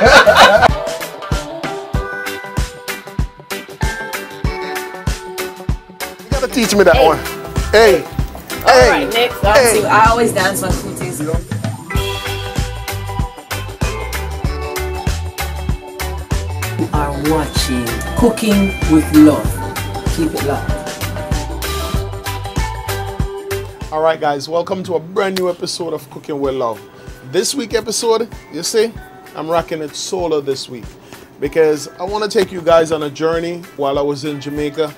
You gotta teach me that one. Hey. Alright, next on to I always dance on cooties. You are watching Cooking with Love. Keep it locked. Alright guys, welcome to a brand new episode of Cooking with Love. This week episode, you see, I'm rocking it solo this week because I want to take you guys on a journey while I was in Jamaica,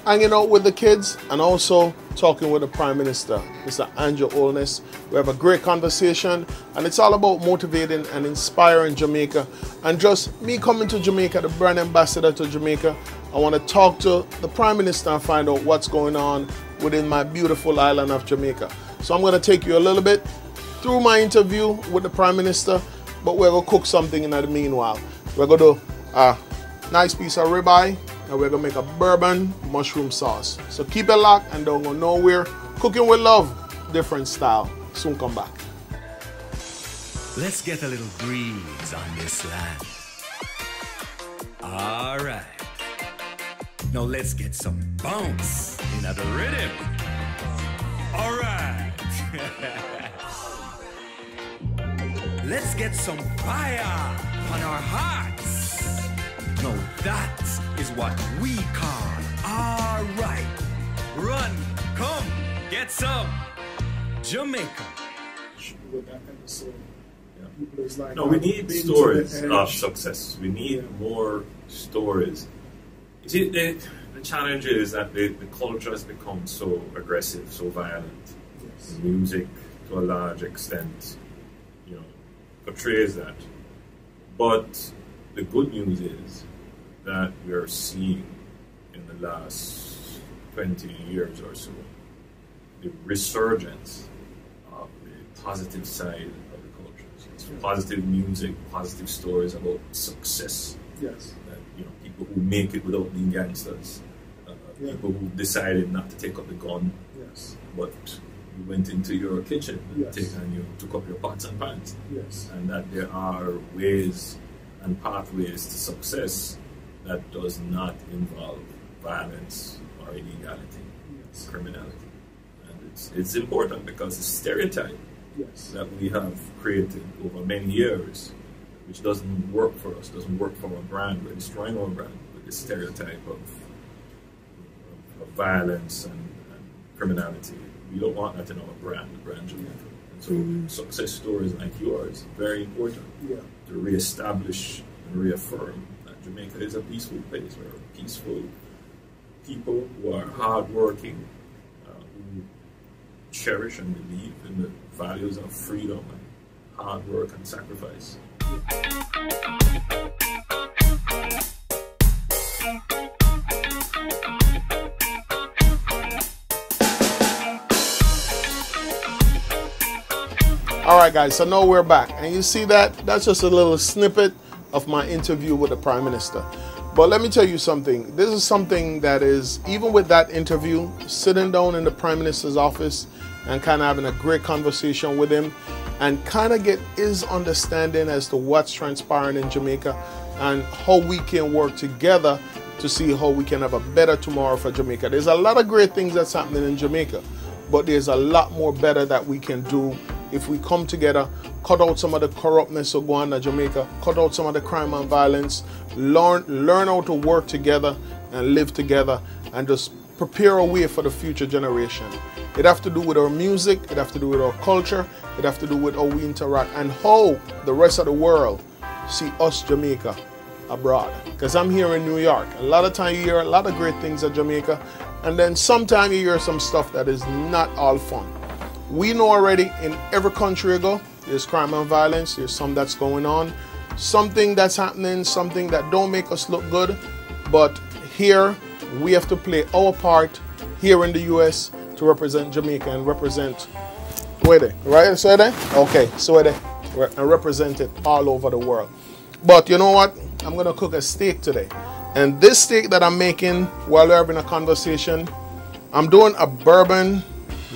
hanging out with the kids and also talking with the Prime Minister, Mr. Holness. We have a great conversation and it's all about motivating and inspiring Jamaica and just me coming to Jamaica, the brand ambassador to Jamaica. I want to talk to the Prime Minister and find out what's going on within my beautiful island of Jamaica. So I'm going to take you a little bit through my interview with the Prime Minister, but we're going to cook something in the meanwhile. We're going to do a nice piece of ribeye and we're going to make a bourbon mushroom sauce. So keep it locked and don't go nowhere. Cooking with Love, different style. Soon come back. Let's get a little breeze on this land. All right. Now let's get some bounce in the rhythm. All right. Let's get some fire on our hearts. Now that is what we call all right. Run, come, get some Jamaica. No, we need stories of success. We need more stories. You see, the challenge is that the culture has become so aggressive, so violent. Yes. Music, to a large extent, portrays that. But the good news is that we are seeing in the last 20 years or so the resurgence of the positive side of the culture. It's positive music, positive stories about success. Yes. People who make it without being gangsters. People who decided not to take up the gun. Yes. But you went into your kitchen and, yes. you took up your pots and pans. Yes. And that there are ways and pathways to success that does not involve violence or illegality, yes. criminality. And it's important because the stereotype yes. that we have created over many years, which doesn't work for us, doesn't work for our brand. We're destroying our brand with the stereotype of violence and criminality. We don't want that in our brand, the brand Jamaica. And so success stories like yours, very important to reestablish and reaffirm that Jamaica is a peaceful place. We're peaceful people who are hardworking, who cherish and believe in the values of freedom and hard work and sacrifice. Alright guys, so now we're back. And you see that's just a little snippet of my interview with the Prime Minister. But let me tell you something. This is something that is, even with that interview, sitting down in the Prime Minister's office and kind of having a great conversation with him and kind of get his understanding as to what's transpiring in Jamaica and how we can work together to see how we can have a better tomorrow for Jamaica. There's a lot of great things that's happening in Jamaica, but there's a lot more better that we can do if we come together, cut out some of the corruptness of going to Jamaica, cut out some of the crime and violence, learn how to work together and live together and just prepare a way for the future generation. It have to do with our music, it have to do with our culture, it have to do with how we interact and how the rest of the world see us Jamaica abroad. Because I'm here in New York. A lot of time you hear a lot of great things at Jamaica, and then sometimes you hear some stuff that is not all fun. We know already in every country you go, there's crime and violence, there's some that's going on, something that's happening, something that don't make us look good. But here, we have to play our part here in the US to represent Jamaica and represent, where they, right? So there? Okay, so there, and represent it all over the world. But you know what? I'm gonna cook a steak today. And this steak that I'm making while we're having a conversation, I'm doing a bourbon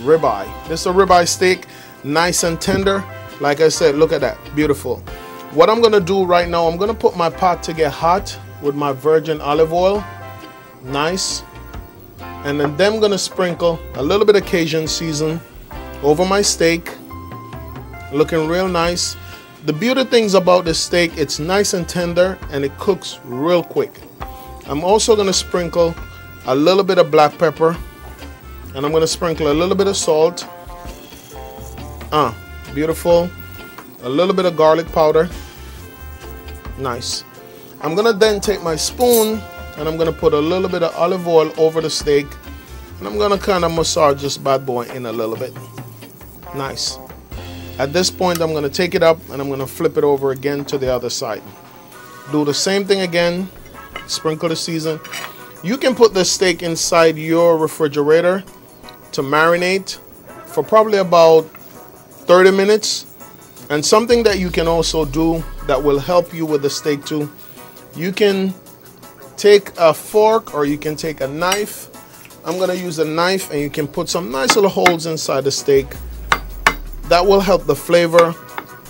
ribeye. This is a ribeye steak, nice and tender. Like I said, look at that, beautiful. What I'm gonna do right now, I'm gonna put my pot to get hot with my virgin olive oil. Nice. And then I'm gonna sprinkle a little bit of Cajun season over my steak. Looking real nice. The beauty things about this steak, it's nice and tender and it cooks real quick. I'm also gonna sprinkle a little bit of black pepper, and I'm gonna sprinkle a little bit of salt. Beautiful. A little bit of garlic powder. Nice. I'm gonna then take my spoon and I'm gonna put a little bit of olive oil over the steak, and I'm gonna kind of massage this bad boy in a little bit. Nice. At this point, I'm gonna take it up and I'm gonna flip it over again to the other side. Do the same thing again. Sprinkle the season. You can put the steak inside your refrigerator to marinate for probably about 30 minutes. And something that you can also do that will help you with the steak too, you can take a fork or you can take a knife. I'm gonna use a knife, and you can put some nice little holes inside the steak. That will help the flavor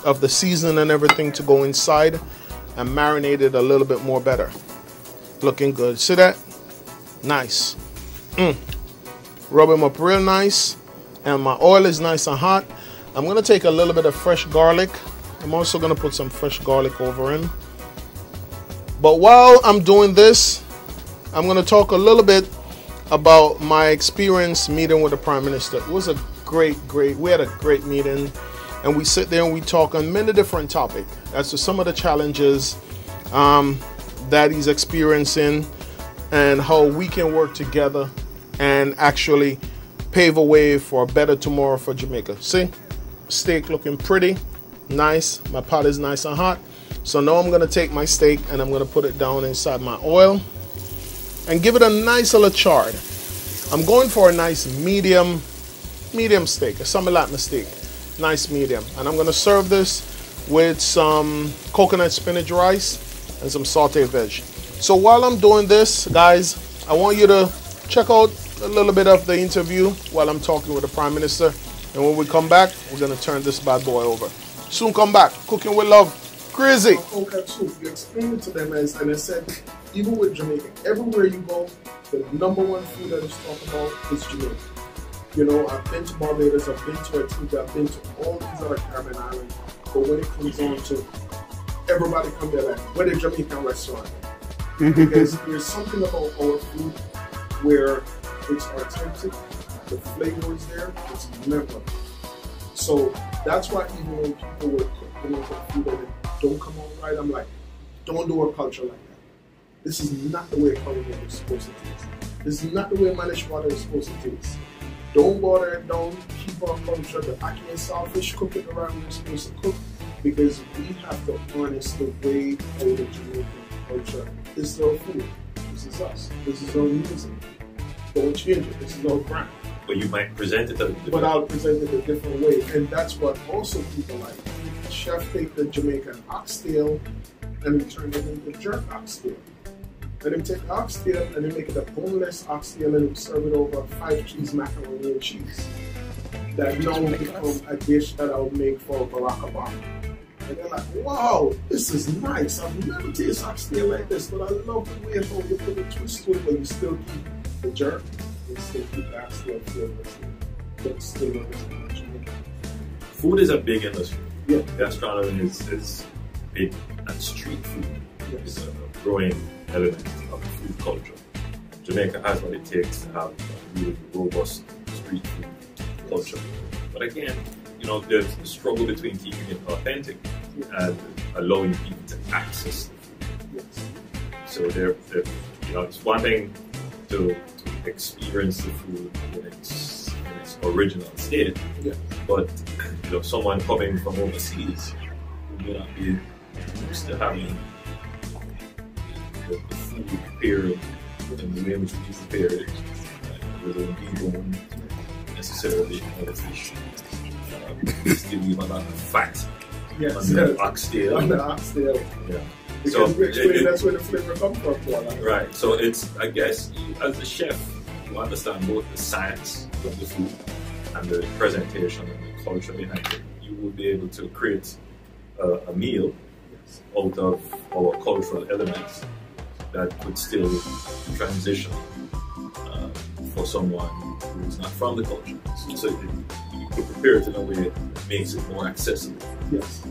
of the season and everything to go inside and marinate it a little bit more better. Looking good. See that? Nice. Rub them up real nice, and my oil is nice and hot. I'm gonna take a little bit of fresh garlic. I'm also gonna put some fresh garlic over him. But while I'm doing this, I'm gonna talk a little bit about my experience meeting with the Prime Minister. It was a great, we had a great meeting, and we sit there and we talk on many different topics as to some of the challenges that he's experiencing and how we can work together and actually pave a way for a better tomorrow for Jamaica. See? Steak looking pretty nice. My pot is nice and hot. So now I'm gonna take my steak and I'm gonna put it down inside my oil and give it a nice little chard. I'm going for a nice medium steak, something like my steak. Nice medium. And I'm gonna serve this with some coconut spinach rice and some sauteed veg. So while I'm doing this, guys, I want you to check out a little bit of the interview while I'm talking with the Prime Minister. And when we come back, we're gonna turn this bad boy over. Soon come back. Cooking with love. Crazy. Okay, so you explained it to them, and I said, even with Jamaica, everywhere you go, the number one food that is talked about is Jamaica. You know, I've been to Barbados, I've been to Antigua, I've been to all these other Caribbean islands, but when it comes on to everybody come there like, where the Jamaican restaurant? Because there's something about our food where it's authentic, the flavor is there, it's memorable. So that's why even when people will cook Jamaican food and it don't come out right, I'm like, don't do a culture like that. This is not the way Caribbean is supposed to taste. This is not the way managed water is supposed to taste. Don't water it down, keep our culture, the ackee and saltfish, cook it around we're supposed to cook, because we have to harness the way our Jamaican culture. This is our food. This is us. This is our music. Don't change it. This is our brand. But you might present it a different way. But I'll present it a different way. And that's what also people like. The chef take the Jamaican oxtail and he turn it into jerk oxtail. And then take the oxtail and then make it a boneless oxtail and then serve it over 5 cheese macaroni and cheese. That now will become a dish that I'll make for Barack Obama. And they're like, wow, this is nice. I've never tasted oxtail like this, but I love the way how you put a twist to it, but you still keep the jerk, you still keep the oxtail flavor, but still Jamaican. Food is a big industry. Yeah. Gastronomy is big, and street food is a growing element of the food culture. Jamaica has what it takes to have a really robust street food culture. But again, you know, there's the struggle between keeping it authentic and allowing people to access the food. So you know, it's one thing to experience the food in its original state, but you know, someone coming from overseas who may not be used to having the food prepared in the way in which we prepare it, without being necessarily on the fish. Still leave a lot of fat on the oxtail. On the oxtail. Yeah. Because we explain that's where the flavor comes from. Right. So it's, I guess, you, as the chef, you understand both the science of the food and the presentation and the culture behind it. You will be able to create a meal out of our cultural elements that could still transition for someone who's not from the culture. So you could prepare it in a way that makes it more accessible. Yes.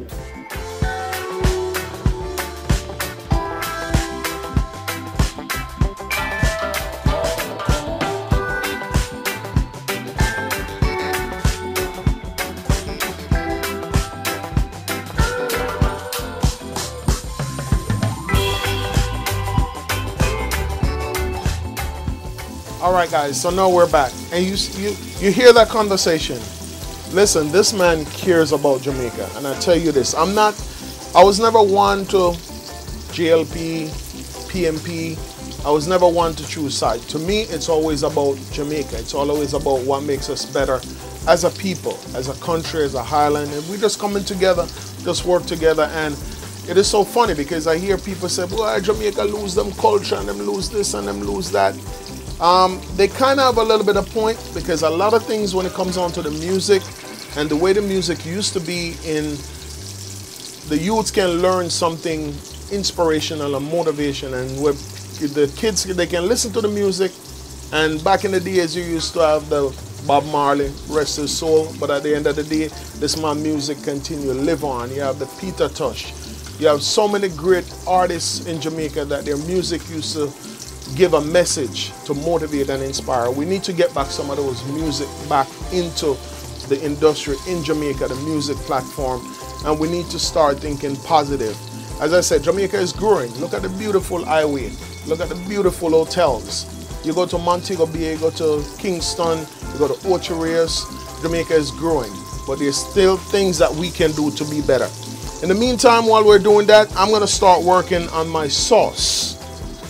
All right, guys, so now we're back. And you hear that conversation. Listen, this man cares about Jamaica. And I tell you this, I was never one to JLP, PMP. I was never one to choose sides. To me, it's always about Jamaica. It's always about what makes us better as a people, as a country, as a highland. And we just coming together, just work together. And it is so funny because I hear people say, well, Jamaica lose them culture and them lose this and them lose that. They kind of have a little bit of point, because a lot of things when it comes on to the music and the way the music used to be, in the youths can learn something inspirational and motivation, and where the kids, they can listen to the music. And back in the days you used to have the Bob Marley, rest his soul, but at the end of the day, this man music continue to live on. You have the Peter Tosh, you have so many great artists in Jamaica that their music used to give a message to motivate and inspire. We need to get back some of those music back into the industry in Jamaica, the music platform, and we need to start thinking positive. As I said, Jamaica is growing. Look at the beautiful highway. Look at the beautiful hotels. You go to Montego Bay, you go to Kingston, you go to Ocho Rios. Jamaica is growing, but there's still things that we can do to be better. In the meantime, while we're doing that, I'm gonna start working on my sauce.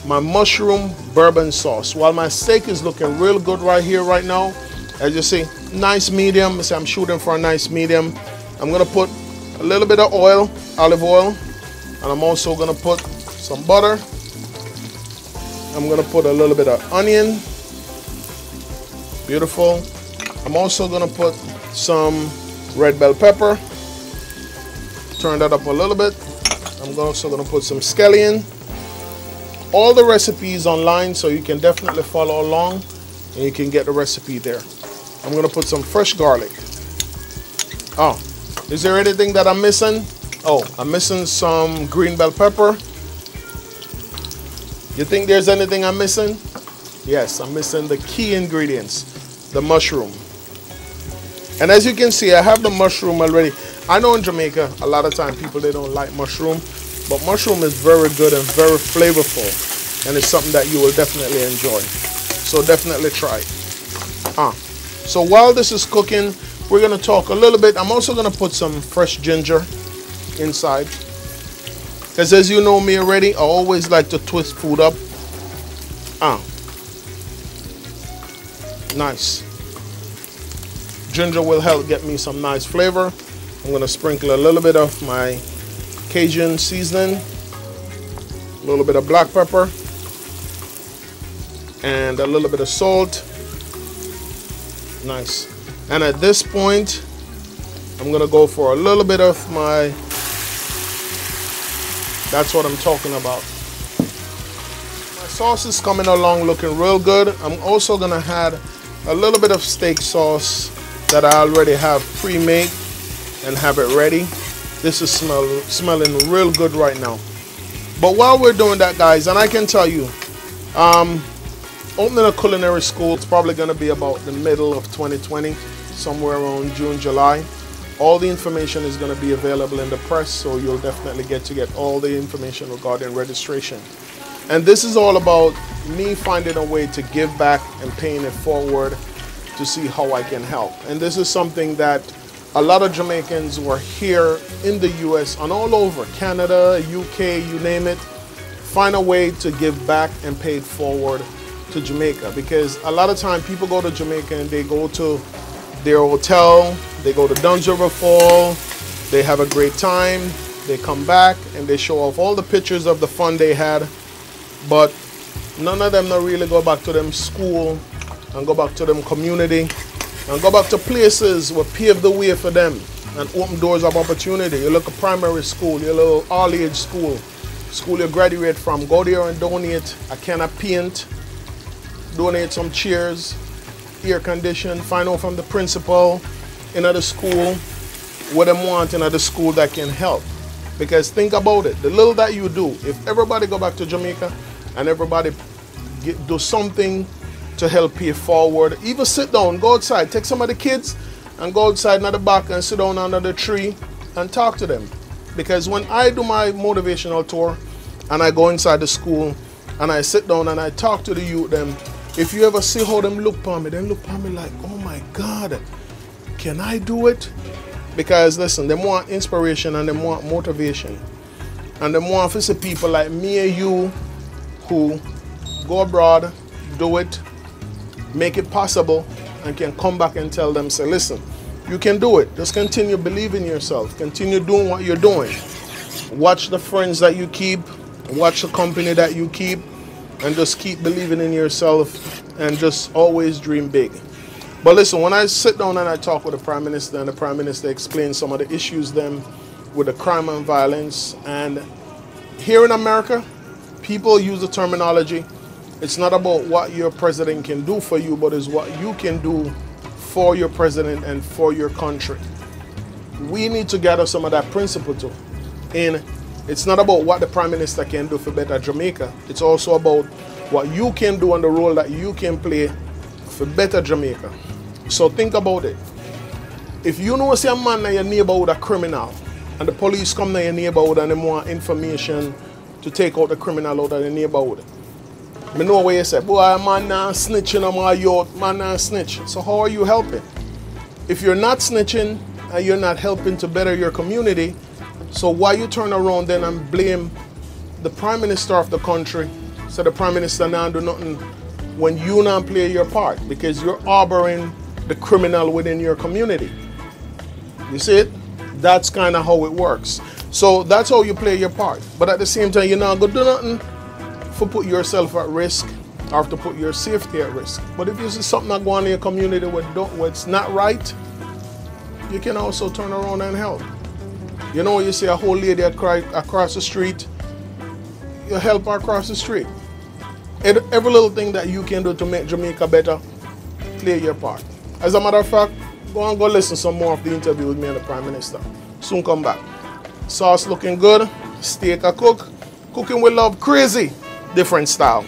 My mushroom bourbon sauce. While my steak is looking real good right here, right now, as you see, nice medium. So I'm shooting for a nice medium. I'm gonna put a little bit of oil, olive oil, and I'm also gonna put some butter. I'm gonna put a little bit of onion. Beautiful. I'm also gonna put some red bell pepper. Turn that up a little bit. I'm also gonna put some scallion. All the recipes online, so you can definitely follow along and you can get the recipe there. I'm gonna put some fresh garlic. Oh, is there anything that I'm missing? Oh, I'm missing some green bell pepper. You think there's anything I'm missing? Yes, I'm missing the key ingredients, the mushroom. And as you can see, I have the mushroom already. I know in Jamaica, a lot of time people, they don't like mushroom. But mushroom is very good and very flavorful, and it's something that you will definitely enjoy. So definitely try it. So while this is cooking, we're gonna talk a little bit. I'm also gonna put some fresh ginger inside, because as you know me already, I always like to twist food up. Nice. Ginger will help get me some nice flavor. I'm gonna sprinkle a little bit of my Cajun seasoning, a little bit of black pepper, and a little bit of salt. Nice. And at this point, I'm gonna go for a little bit of my, that's what I'm talking about. My sauce is coming along looking real good. I'm also gonna add a little bit of steak sauce that I already have pre-made and have it ready. This is smelling real good right now. But while we're doing that, guys, and I can tell you, opening a culinary school, it's probably going to be about the middle of 2020, somewhere around June, July. All the information is going to be available in the press, so you'll definitely get all the information regarding registration. And this is all about me finding a way to give back and paying it forward to see how I can help. And this is something that a lot of Jamaicans who are here in the US and all over, Canada, UK, you name it, find a way to give back and pay it forward to Jamaica. Because a lot of time people go to Jamaica and they go to their hotel, they go to Duns River Fall, they have a great time, they come back and they show off all the pictures of the fun they had, but none of them not really go back to them school and go back to them community and go back to places what paved the way for them and open doors of opportunity. You look at primary school, your little all-age school you graduate from, go there and donate a can of paint, donate some chairs, air condition, find out from the principal in the school what they want in the school that can help. Because think about it, the little that you do, if everybody go back to Jamaica and everybody do something to help pay forward, even sit down, go outside, take some of the kids and go outside in the back and sit down under the tree and talk to them. Because when I do my motivational tour and I go inside the school and I sit down and I talk to the youth, them, if you ever see how them look upon me, they look upon me like, oh my God, can I do it? Because listen, they want inspiration and they want motivation. And they want to see people like me and you who go abroad, do it, make it possible, and can come back and tell them, say, listen, you can do it. Just continue believing in yourself. Continue doing what you're doing. Watch the friends that you keep. Watch the company that you keep. And just keep believing in yourself and just always dream big. But listen, when I sit down and I talk with the Prime Minister and the Prime Minister explains some of the issues them with the crime and violence, and here in America, people use the terminology, it's not about what your president can do for you, but it's what you can do for your president and for your country. We need to gather some of that principle too. And it's not about what the Prime Minister can do for better Jamaica. It's also about what you can do and the role that you can play for better Jamaica. So think about it. If you know say a man in your neighborhood a criminal and the police come to your neighborhood and they want information to take out the criminal out of the neighborhood, I know where you say, boy, man not snitching on my youth, man not snitch. So how are you helping? If you're not snitching and you're not helping to better your community, so why you turn around then and blame the Prime Minister of the country, so the Prime Minister not do nothing when you not play your part, because you're harboring the criminal within your community. You see it? That's kind of how it works. So that's how you play your part. But at the same time, you're not going to do nothing for put yourself at risk or to put your safety at risk. But if you see something not going on in your community what's not right, you can also turn around and help. You know, you see a whole lady across the street, you help her across the street. Every little thing that you can do to make Jamaica better, play your part. As a matter of fact, go and go listen some more of the interview with me and the Prime Minister. Soon come back. Sauce looking good, steak a cook, cooking with love crazy, different style.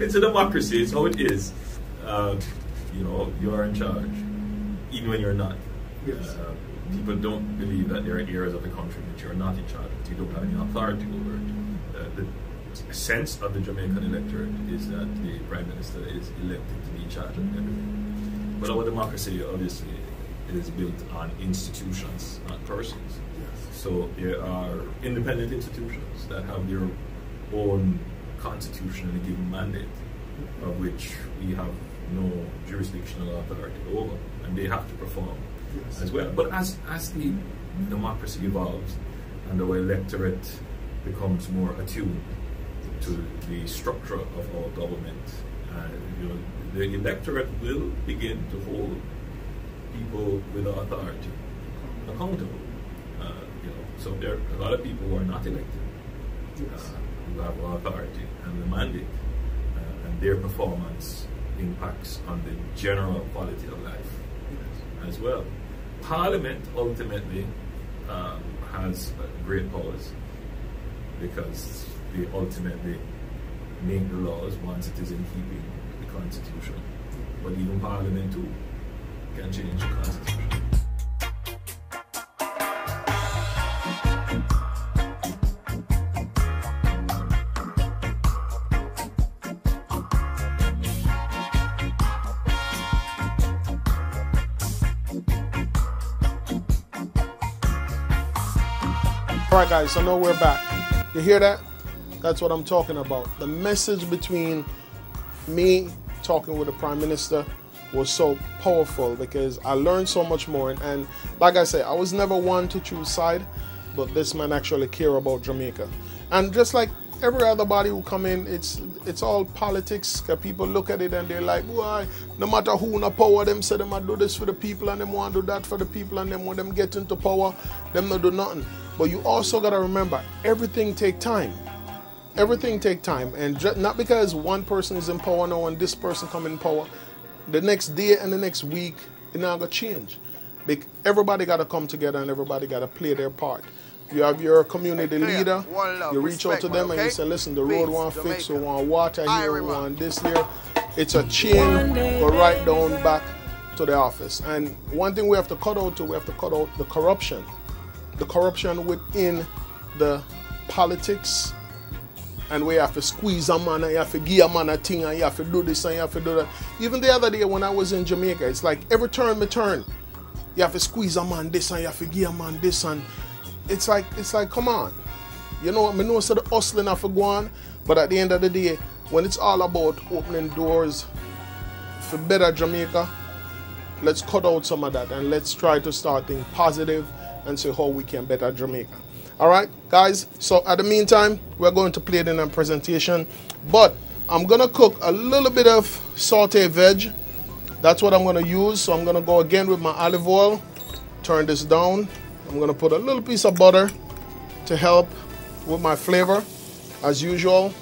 It's a democracy, it's how it is. You know, you are in charge, even when you're not. Yes. People don't believe that there are areas of the country that you're not in charge of, you don't have any authority over it. The sense of the Jamaican electorate is that the Prime Minister is elected to be in charge of everything. But our democracy, obviously, is built on institutions, not persons. Yes. So there are independent institutions that have their own constitutionally given mandate, of which we have no jurisdictional authority over, and they have to perform as well. But as the democracy evolves and our electorate becomes more attuned to the structure of our government, you know, the electorate will begin to hold people with authority accountable. You know, so there are a lot of people who are not elected, who have authority and the mandate, and their performance impacts on the general quality of life as well. Parliament ultimately has great powers because they ultimately make the laws once it is in keeping with the Constitution. But even Parliament too can change the Constitution. Alright guys, so now we're back. You hear that? That's what I'm talking about. The message between me talking with the Prime Minister was so powerful because I learned so much more. And like I say, I was never one to choose side, but this man actually care about Jamaica. And just like every other body who come in, it's all politics. Cause people look at it and they're like, why? No matter who in the power, them say them I do this for the people and them want to do that for the people, and then when them get into power, them not do nothing. But you also gotta remember, everything take time. Everything take time, and not because one person is in power now and this person come in power, the next day and the next week it not gonna change. Everybody gotta come together and everybody gotta play their part. You have your community leader, you reach out to them and you say, listen, the road want fix, we want water here, we want this here. It's a chain, go right down back to the office. And one thing we have to cut out too, we have to cut out the corruption. The corruption within the politics. And we have to squeeze a man, and you have to give a man a thing, and you have to do this and you have to do that. Even the other day when I was in Jamaica, it's like every turn me turn, you have to squeeze a man this and you have to give a man this, and it's like come on. You know what, I know so the hustling have to go on, but at the end of the day, when it's all about opening doors for better Jamaica, let's cut out some of that and let's try to start thinking positive and see how we can better Jamaica. All right, guys, so at the meantime, we're going to play it in a presentation, but I'm going to cook a little bit of sauteed veg. That's what I'm going to use. So I'm going to go again with my olive oil, turn this down. I'm going to put a little piece of butter to help with my flavor. As usual,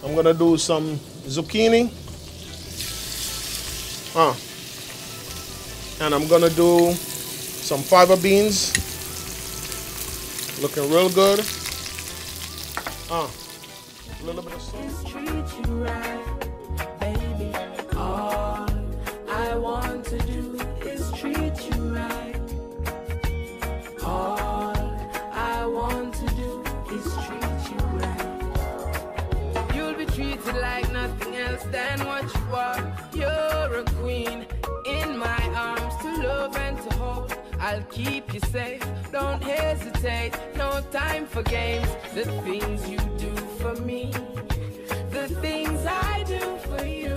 I'm going to do some zucchini. And I'm going to do some fava beans. Looking real good. A little bit of salt. Treat you right, baby. All I want to do is treat you right. All I want to do is treat you right. You'll be treated like nothing else than what you are. You're a queen in my arms to love and to hold. I'll keep you safe, don't hesitate, no time for games. The things you do for me, the things I do for you.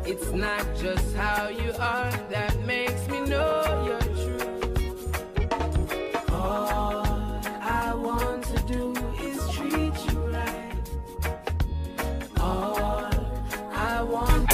It's not just how you are that makes me know you're true. All I want to do is treat you right. All I want.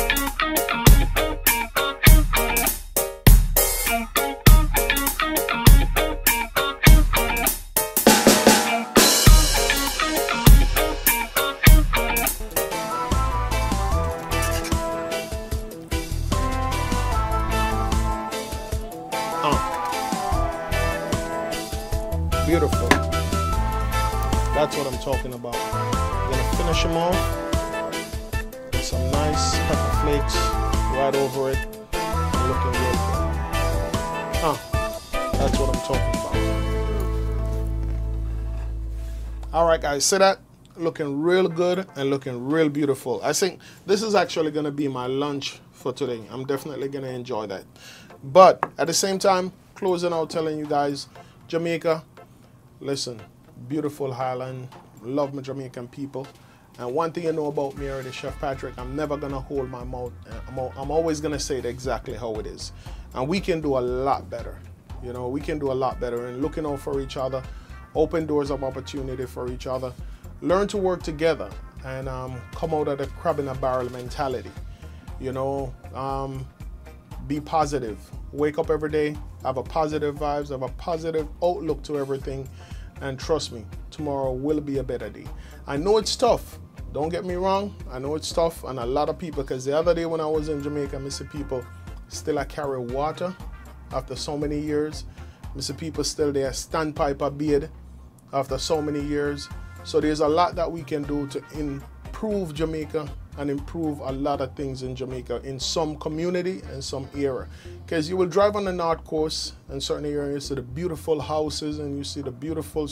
Beautiful. That's what I'm talking about. I'm gonna finish them off with some nice pepper flakes right over it. Looking real good. That's what I'm talking about. All right, guys, see that? Looking real good and looking real beautiful. I think this is actually gonna be my lunch for today. I'm definitely gonna enjoy that. But at the same time, closing out telling you guys, Jamaica, listen, beautiful Highland, love my Jamaican people. And one thing you know about me already, Chef Patrick, I'm never gonna hold my mouth. I'm always gonna say it exactly how it is. And we can do a lot better. You know, we can do a lot better in looking out for each other, open doors of opportunity for each other, learn to work together, and come out of the crab in a barrel mentality. You know, be positive. Wake up every day, have a positive vibes, have a positive outlook to everything, and trust me, tomorrow will be a better day. I know it's tough. Don't get me wrong. I know it's tough, and a lot of people, because the other day when I was in Jamaica, I see people still I carry water after so many years. I see people still there standpipe a beard after so many years. So there's a lot that we can do to improve Jamaica and improve a lot of things in Jamaica in some community and some area. Because you will drive on the North Coast and certain areas, you see the beautiful houses and you see the beautiful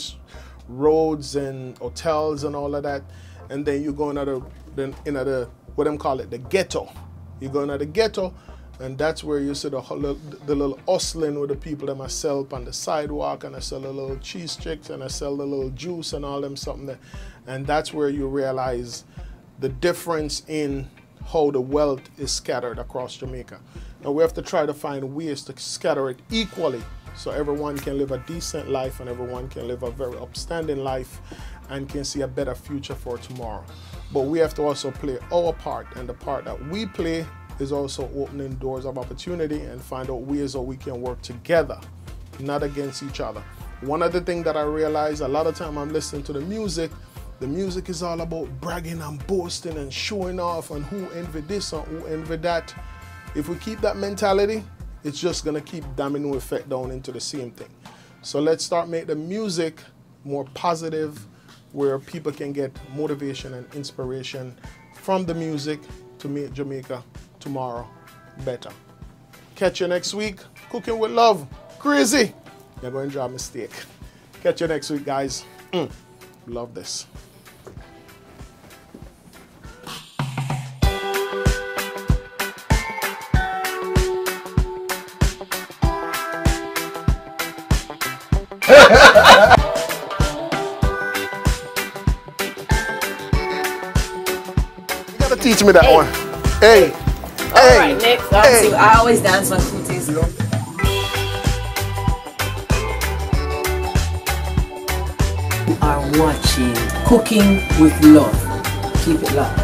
roads and hotels and all of that. And then you go into the what them call it, the ghetto. You go into the ghetto, and that's where you see the little hustling with the people that I sell on the sidewalk, and I sell the little cheese sticks and I sell the little juice and all them something. And that's where you realize the difference in how the wealth is scattered across Jamaica. And we have to try to find ways to scatter it equally so everyone can live a decent life and everyone can live a very upstanding life and can see a better future for tomorrow. But we have to also play our part, and the part that we play is also opening doors of opportunity and find out ways that we can work together, not against each other. One of the things that I realize a lot of time I'm listening to the music is all about bragging and boasting and showing off and who envy this and who envy that. If we keep that mentality, it's just gonna keep domino effect down into the same thing. So let's start make the music more positive, where people can get motivation and inspiration from the music to make Jamaica tomorrow better. Catch you next week. Cooking with love. Crazy. You're going to enjoy a mistake. Catch you next week, guys. Love this. You gotta teach me that one. Hey. Alright, next. I always dance on cooties. You know? You are watching Cooking with Love. Keep it locked.